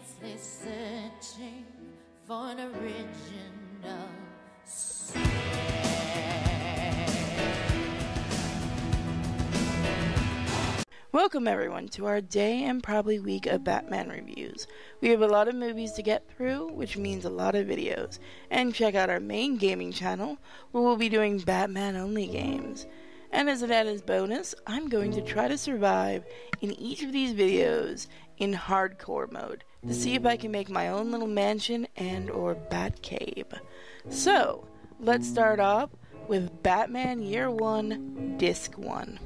endlessly searching for an original sin. Welcome everyone to our day and probably week of Batman reviews. We have a lot of movies to get through, which means a lot of videos. And check out our main gaming channel, where we'll be doing Batman only games. And as an added bonus, I'm going to try to survive in each of these videos in hardcore mode to see if I can make my own little mansion and or Batcave. So, let's start off with Batman Year 1, Disc 1.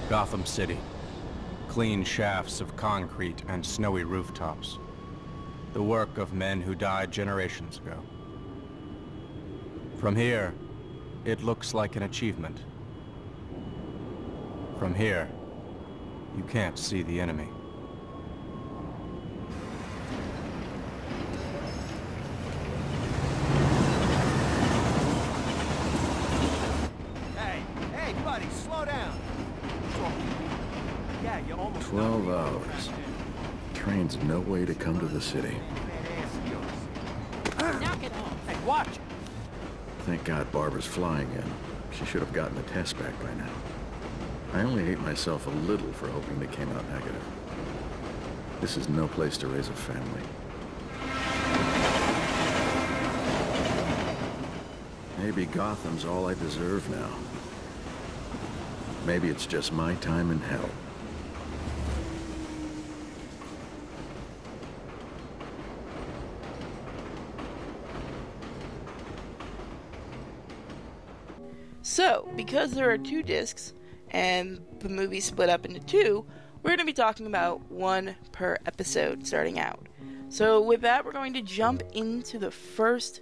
Gotham City. Clean shafts of concrete and snowy rooftops. The work of men who died generations ago. From here, it looks like an achievement. From here, you can't see the enemy. Hey, buddy, slow down. 12 hours. Train's no way to come to the city. Knock it off. Hey, watch it. Thank God Barbara's flying in. She should have gotten the test back by now. I only hate myself a little for hoping they came out negative. This is no place to raise a family. Maybe Gotham's all I deserve now. Maybe it's just my time in hell. So, because there are 2 discs, and the movie split up into 2, we're going to be talking about 1 per episode starting out. So with that, we're going to jump into the first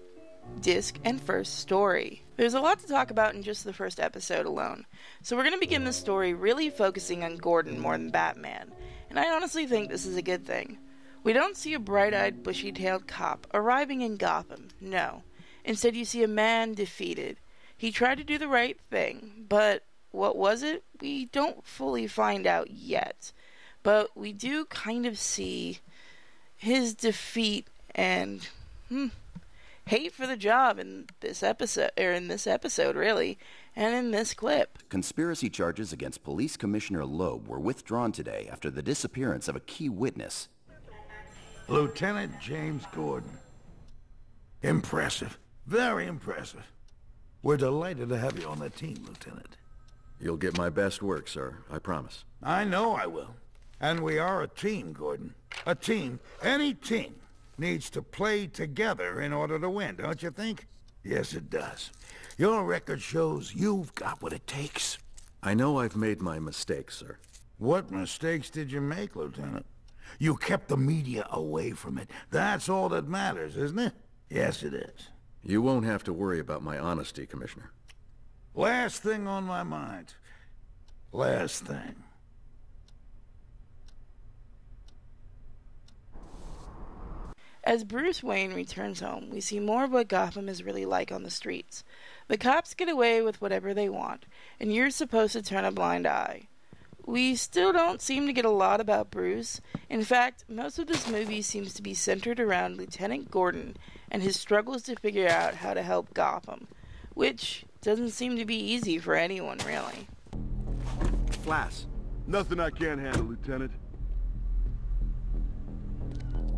disc and first story. There's a lot to talk about in just the first episode alone, so we're going to begin the story really focusing on Gordon more than Batman, and I honestly think this is a good thing. We don't see a bright-eyed, bushy-tailed cop arriving in Gotham, no. Instead you see a man defeated. He tried to do the right thing, but what was it? We don't fully find out yet, but we do kind of see his defeat and hate for the job in this episode, really, and in this clip. Conspiracy charges against Police Commissioner Loeb were withdrawn today after the disappearance of a key witness. Lieutenant James Gordon. Impressive. Very impressive. We're delighted to have you on the team, Lieutenant. You'll get my best work, sir. I promise. I know I will. And we are a team, Gordon. A team. Any team needs to play together in order to win, don't you think? Yes, it does. Your record shows you've got what it takes. I know I've made my mistakes, sir. What mistakes did you make, Lieutenant? You kept the media away from it. That's all that matters, isn't it? Yes, it is. You won't have to worry about my honesty, Commissioner. Last thing on my mind. Last thing. As Bruce Wayne returns home, we see more of what Gotham is really like on the streets. The cops get away with whatever they want, and you're supposed to turn a blind eye. We still don't seem to get a lot about Bruce. In fact, most of this movie seems to be centered around Lieutenant Gordon and his struggles to figure out how to help Gotham, which doesn't seem to be easy for anyone, really. Flass. Nothing I can't handle, Lieutenant.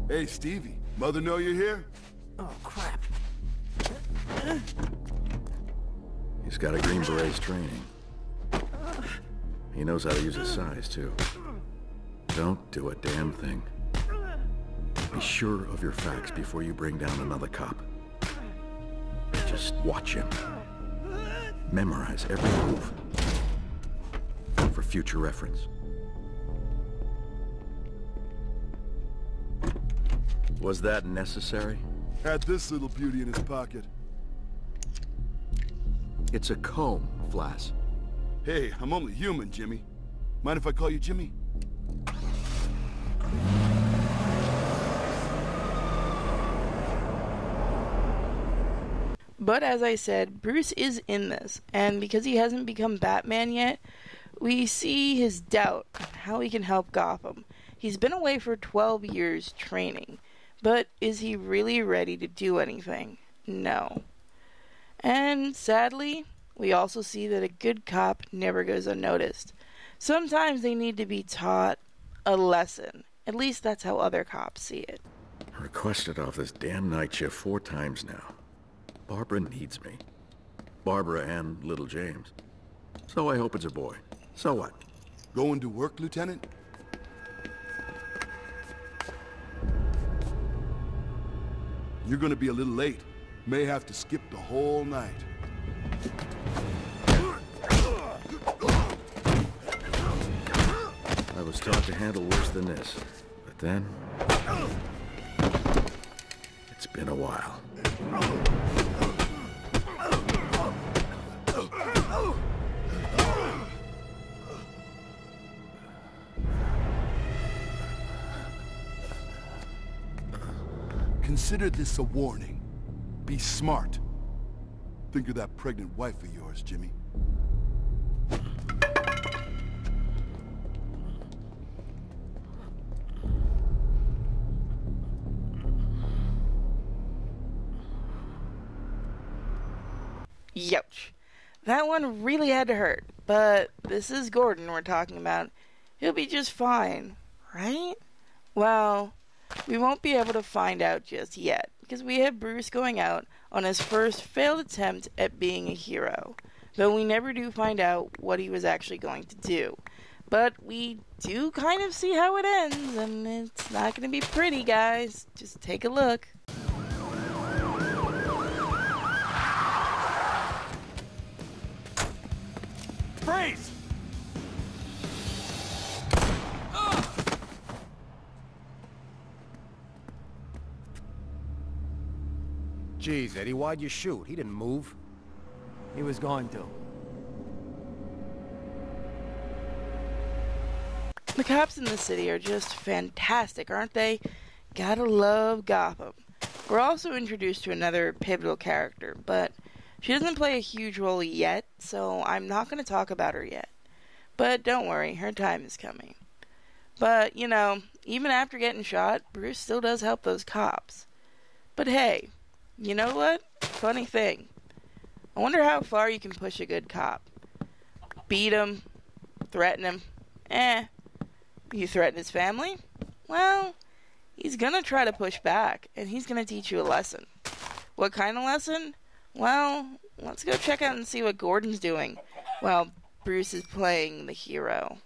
Hey, Stevie. Mother know you're here? Oh, crap. He's got a Green Beret's training. He knows how to use his size, too. Don't do a damn thing. Be sure of your facts before you bring down another cop. Just watch him. Memorize every move. For future reference. Was that necessary? Had this little beauty in his pocket. It's a comb, Flass. Hey, I'm only human, Jimmy. Mind if I call you Jimmy? But as I said, Bruce is in this, and because he hasn't become Batman yet, we see his doubt on how he can help Gotham. He's been away for 12 years training, but is he really ready to do anything? No. And sadly, we also see that a good cop never goes unnoticed. Sometimes they need to be taught a lesson. At least that's how other cops see it. I requested off this damn night shift 4 times now. Barbara needs me. Barbara and little James. So I hope it's a boy. So what? Going to work, Lieutenant? You're gonna be a little late. May have to skip the whole night. I was taught to handle worse than this. But then... it's been a while. Consider this a warning. Be smart. Think of that pregnant wife of yours, Jimmy. Youch. That one really had to hurt, but this is Gordon we're talking about. He'll be just fine, right? Well, we won't be able to find out just yet, because we have Bruce going out on his first failed attempt at being a hero, though we never do find out what he was actually going to do. But we do kind of see how it ends, and it's not going to be pretty, guys. Just take a look. Freeze! Jeez, Eddie, why'd you shoot? He didn't move. He was going to. The cops in the city are just fantastic, aren't they? Gotta love Gotham. We're also introduced to another pivotal character, but she doesn't play a huge role yet, so I'm not going to talk about her yet. But don't worry, her time is coming. But, you know, even after getting shot, Bruce still does help those cops. But hey, you know what? Funny thing. I wonder how far you can push a good cop. Beat him, threaten him. You threaten his family? Well, he's gonna try to push back, and he's gonna teach you a lesson. What kind of lesson? Well, let's go check out and see what Gordon's doing while Bruce is playing the hero.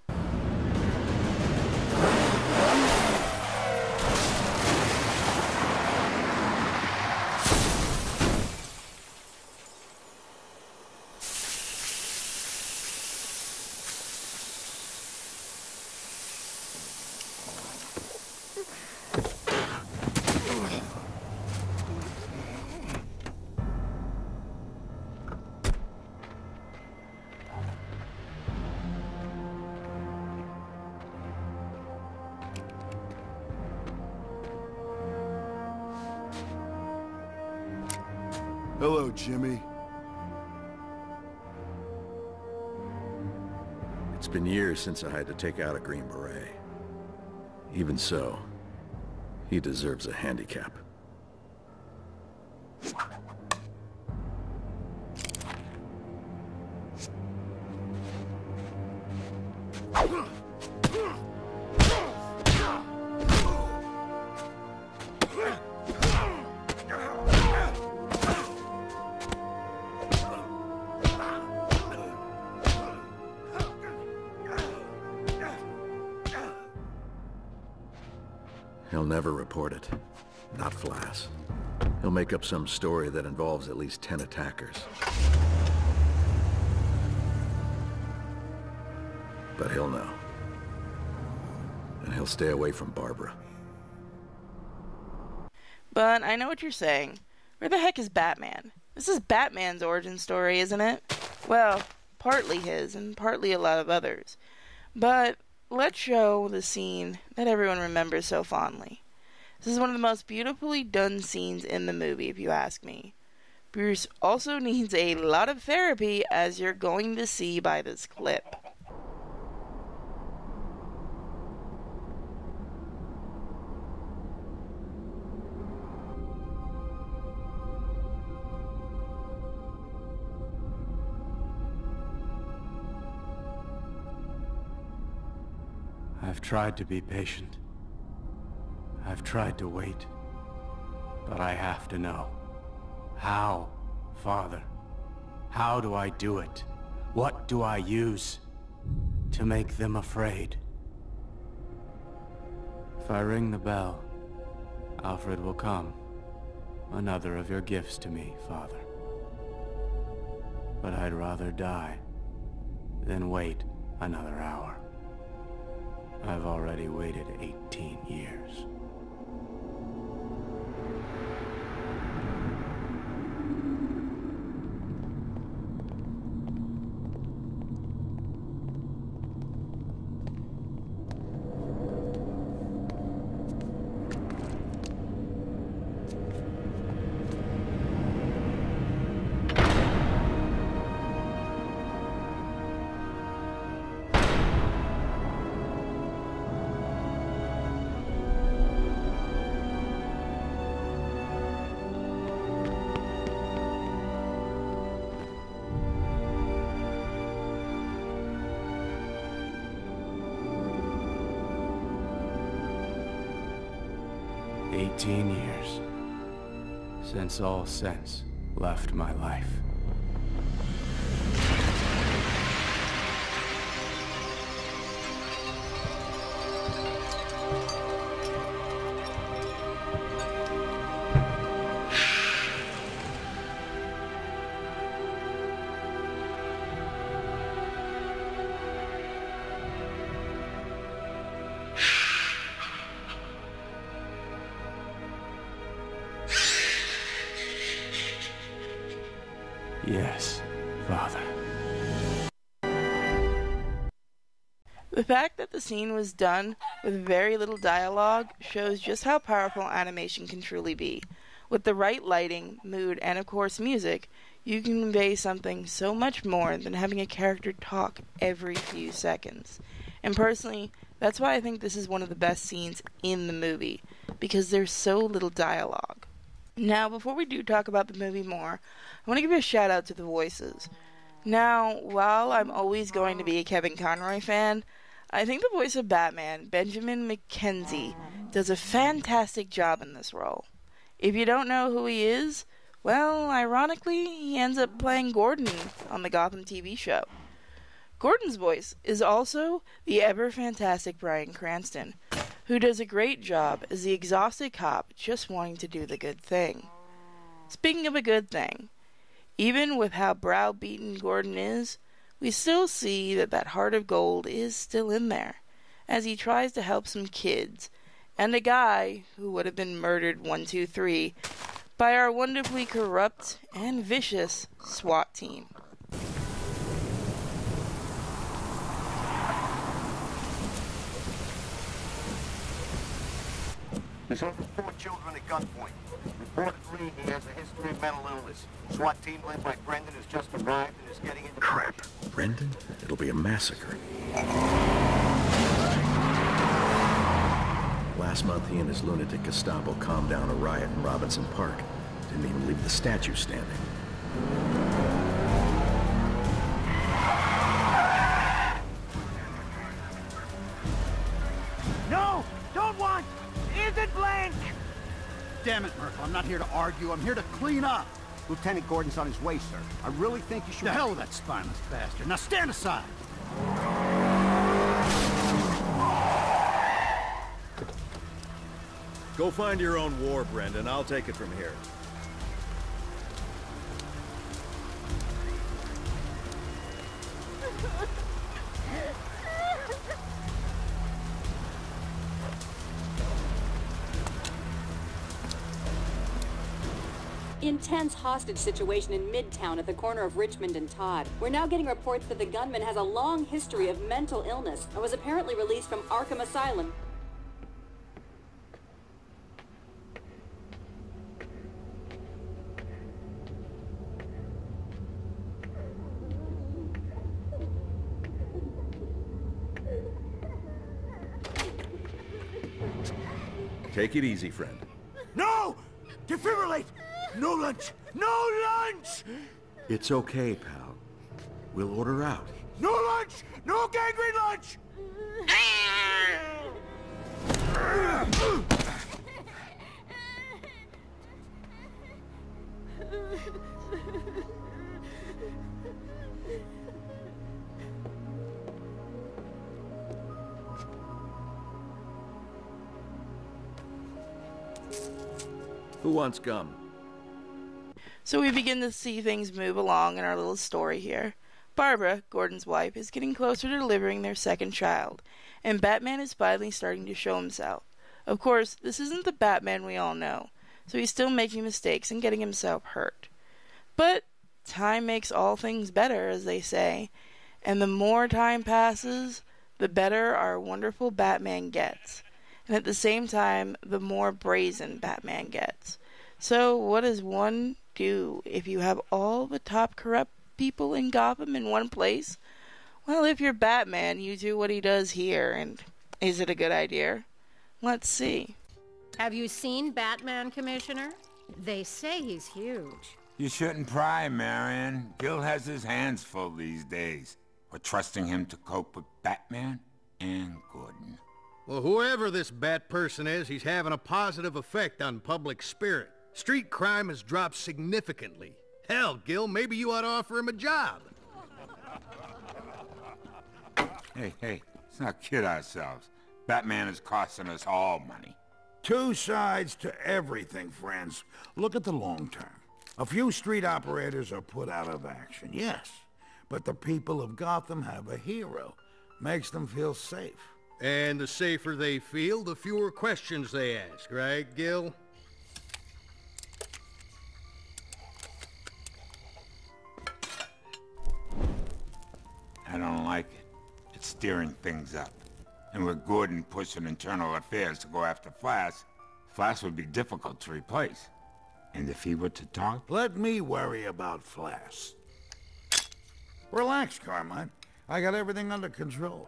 Hello, Jimmy. It's been years since I had to take out a Green Beret. Even so, he deserves a handicap. He'll never report it. Not Flass. He'll make up some story that involves at least 10 attackers. But he'll know. And he'll stay away from Barbara. But I know what you're saying. Where the heck is Batman? This is Batman's origin story, isn't it? Well, partly his, and partly a lot of others. But let's show the scene that everyone remembers so fondly. This is one of the most beautifully done scenes in the movie, if you ask me. Bruce also needs a lot of therapy, as you're going to see by this clip. I've tried to be patient. I've tried to wait. But I have to know. How, Father? How do I do it? What do I use to make them afraid? If I ring the bell, Alfred will come. Another of your gifts to me, Father. But I'd rather die than wait another hour. I've already waited 18 years. Years since all sense left my life. Yes, Father. The fact that the scene was done with very little dialogue shows just how powerful animation can truly be. With the right lighting, mood, and of course music, you can convey something so much more than having a character talk every few seconds. And personally, that's why I think this is one of the best scenes in the movie, because there's so little dialogue. Now, before we do talk about the movie more, I want to give a shout out to the voices. Now, while I'm always going to be a Kevin Conroy fan, I think the voice of Batman, Benjamin McKenzie, does a fantastic job in this role. If you don't know who he is, well, ironically, he ends up playing Gordon on the Gotham TV show. Gordon's voice is also the ever-fantastic Bryan Cranston, who does a great job as the exhausted cop just wanting to do the good thing. Speaking of a good thing, even with how browbeaten Gordon is, we still see that heart of gold is still in there, as he tries to help some kids, and a guy who would have been murdered 1, 2, 3 by our wonderfully corrupt and vicious SWAT team. There's over 4 children at gunpoint. Reportedly, he has a history of mental illness. SWAT team led by Brendan has just arrived and is getting into... Crap. Brendan? It'll be a massacre. Last month, he and his lunatic Gestapo calmed down a riot in Robinson Park. Didn't even leave the statue standing. No! Don't want! Isn't blank! Damn it, Merkel. I'm not here to argue. I'm here to clean up. Lieutenant Gordon's on his way, sir. I really think you should... The hell with that spineless bastard. Now stand aside! Go find your own war, Brendan. I'll take it from here. intense hostage situation in Midtown at the corner of Richmond and Todd. We're now getting reports that the gunman has a long history of mental illness and was apparently released from Arkham Asylum. Take it easy, friend. No! Defibrillate! No lunch! No lunch! It's okay, pal. We'll order out. No lunch! No gangrene lunch! Who wants gum? So we begin to see things move along in our little story here. Barbara, Gordon's wife, is getting closer to delivering their second child, and Batman is finally starting to show himself. Of course, this isn't the Batman we all know, so he's still making mistakes and getting himself hurt. But time makes all things better, as they say, and the more time passes, the better our wonderful Batman gets. And at the same time, the more brazen Batman gets. So what does one do if you have all the top corrupt people in Gotham in one place? Well, if you're Batman, you do what he does here, and is it a good idea? Let's see. Have you seen Batman, Commissioner? They say he's huge. You shouldn't pry, Marion. Gil has his hands full these days. We're trusting him to cope with Batman and Gordon. Well, whoever this bat person is, he's having a positive effect on public spirit. Street crime has dropped significantly. Hell, Gil, maybe you ought to offer him a job. Hey, let's not kid ourselves. Batman is costing us all money. Two sides to everything, friends. Look at the long term. A few street operators are put out of action, yes. But the people of Gotham have a hero. Makes them feel safe. And the safer they feel, the fewer questions they ask, right, Gil? I don't like it. It's steering things up. And with Gordon pushing internal affairs to go after Flash would be difficult to replace. And if he were to talk? Let me worry about Flash. Relax, Carmine. I got everything under control.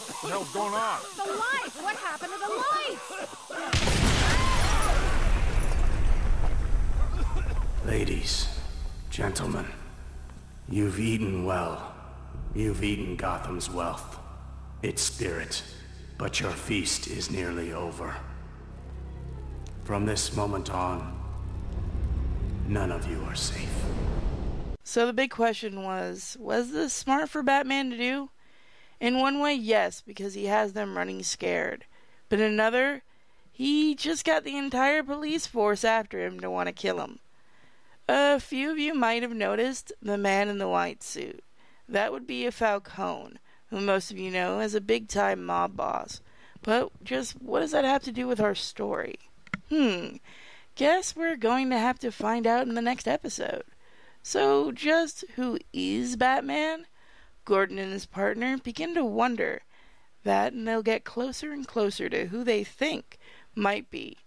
What the hell's going on? The lights! What happened to the lights? Ladies, gentlemen, you've eaten well. You've eaten Gotham's wealth, its spirit, but your feast is nearly over. From this moment on, none of you are safe. So the big question was this smart for Batman to do? In one way, yes, because he has them running scared. But in another, he just got the entire police force after him to want to kill him. A few of you might have noticed the man in the white suit. That would be a Falcone, who most of you know as a big-time mob boss. But just what does that have to do with our story? Guess we're going to have to find out in the next episode. So just who is Batman? Gordon and his partner begin to wonder that, and they'll get closer and closer to who they think might be.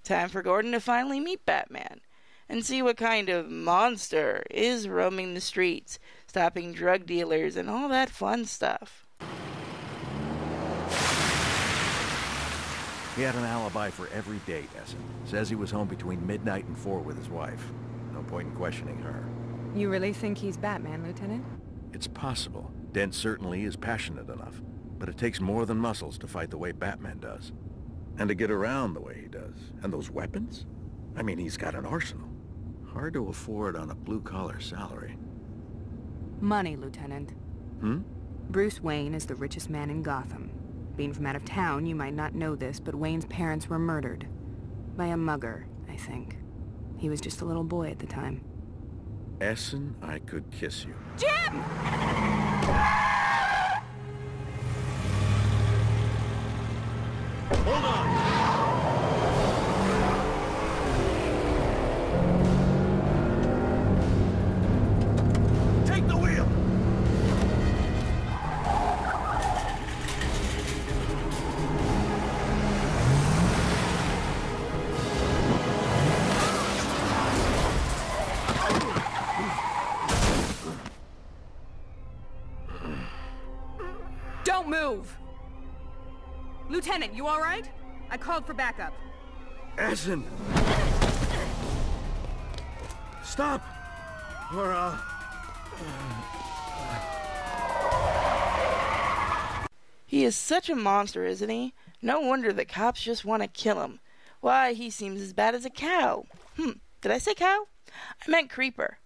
Time for Gordon to finally meet Batman and see what kind of monster is roaming the streets, stopping drug dealers and all that fun stuff. He had an alibi for every date, Essen. Says he was home between midnight and 4 with his wife. No point in questioning her. You really think he's Batman, Lieutenant? It's possible. Dent certainly is passionate enough. But it takes more than muscles to fight the way Batman does. And to get around the way he does. And those weapons? I mean, he's got an arsenal. Hard to afford on a blue-collar salary. Money, Lieutenant. Bruce Wayne is the richest man in Gotham. Being from out of town, you might not know this, but Wayne's parents were murdered. By a mugger, I think. He was just a little boy at the time. Essen, I could kiss you. Jim! Hold on! Take the wheel! Don't move! Lieutenant, you all right? I called for backup. Essen! Stop! Or, He is such a monster, isn't he? No wonder the cops just want to kill him. Why, he seems as bad as a cow. Did I say cow? I meant creeper.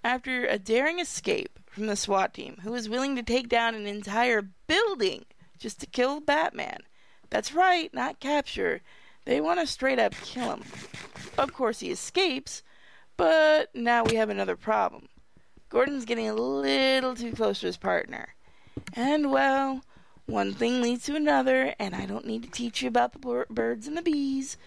After a daring escape from the SWAT team, who was willing to take down an entire building just to kill Batman. That's right, not capture. They want to straight up kill him. Of course he escapes, but now we have another problem. Gordon's getting a little too close to his partner. And, well, one thing leads to another, and I don't need to teach you about the birds and the bees.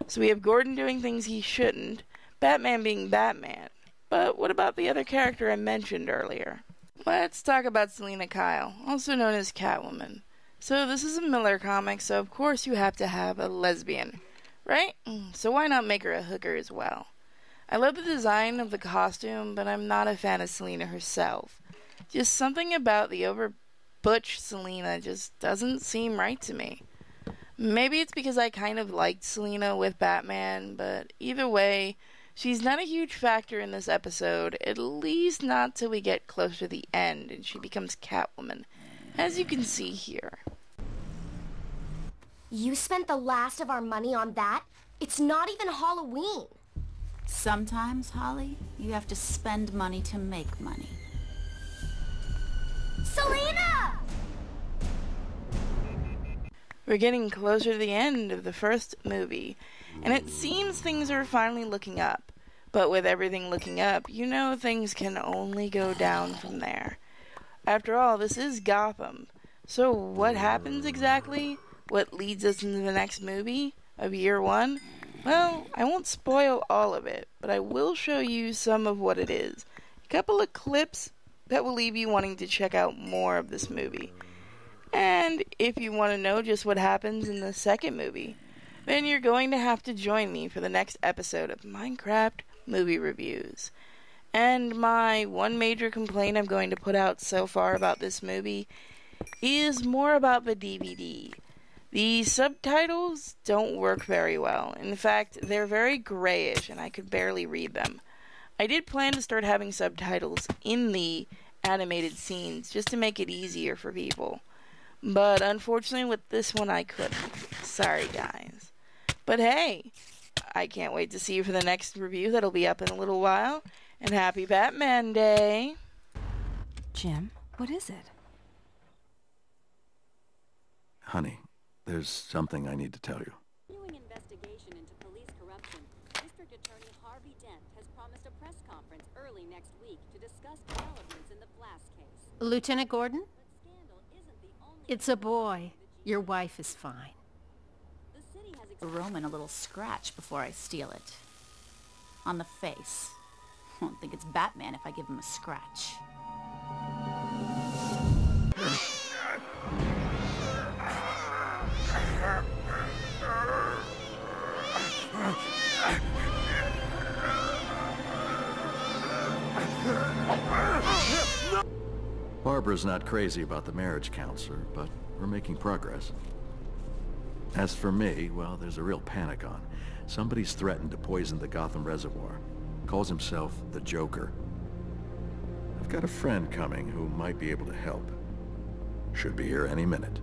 So we have Gordon doing things he shouldn't, Batman being Batman. But what about the other character I mentioned earlier? Let's talk about Selina Kyle, also known as Catwoman. So this is a Miller comic, so of course you have to have a lesbian, right? So why not make her a hooker as well? I love the design of the costume, but I'm not a fan of Selina herself. Just something about the over-butch Selina just doesn't seem right to me. Maybe it's because I kind of liked Selina with Batman, but either way, she's not a huge factor in this episode, at least not till we get closer to the end and she becomes Catwoman, as you can see here. You spent the last of our money on that? It's not even Halloween. Sometimes, Holly, you have to spend money to make money. Selina! We're getting closer to the end of the first movie, and it seems things are finally looking up. But with everything looking up, you know things can only go down from there. After all, this is Gotham. So what happens exactly? What leads us into the next movie of year one? Well, I won't spoil all of it, but I will show you some of what it is. A couple of clips that will leave you wanting to check out more of this movie. And if you want to know just what happens in the second movie, then you're going to have to join me for the next episode of Minecraft Movie Reviews. And my one major complaint I'm going to put out so far about this movie is more about the DVD. The subtitles don't work very well. In fact, they're very grayish and I could barely read them. I did plan to start having subtitles in the animated scenes just to make it easier for people. But unfortunately with this one I couldn't. Sorry guys. But hey, I can't wait to see you for the next review that'll be up in a little while. And happy Batman Day! Jim, what is it? Honey, there's something I need to tell you. Continuing investigation into police corruption, District Attorney Harvey Dent has promised a press conference early next week to discuss developments in the Flass case. Lieutenant Gordon? It's a boy. Your wife is fine. Roman a little scratch before I steal it. On the face. Won't think it's Batman if I give him a scratch. Barbara's not crazy about the marriage counselor, but we're making progress. As for me, well, there's a real panic on. Somebody's threatened to poison the Gotham Reservoir. Calls himself the Joker. I've got a friend coming who might be able to help. Should be here any minute.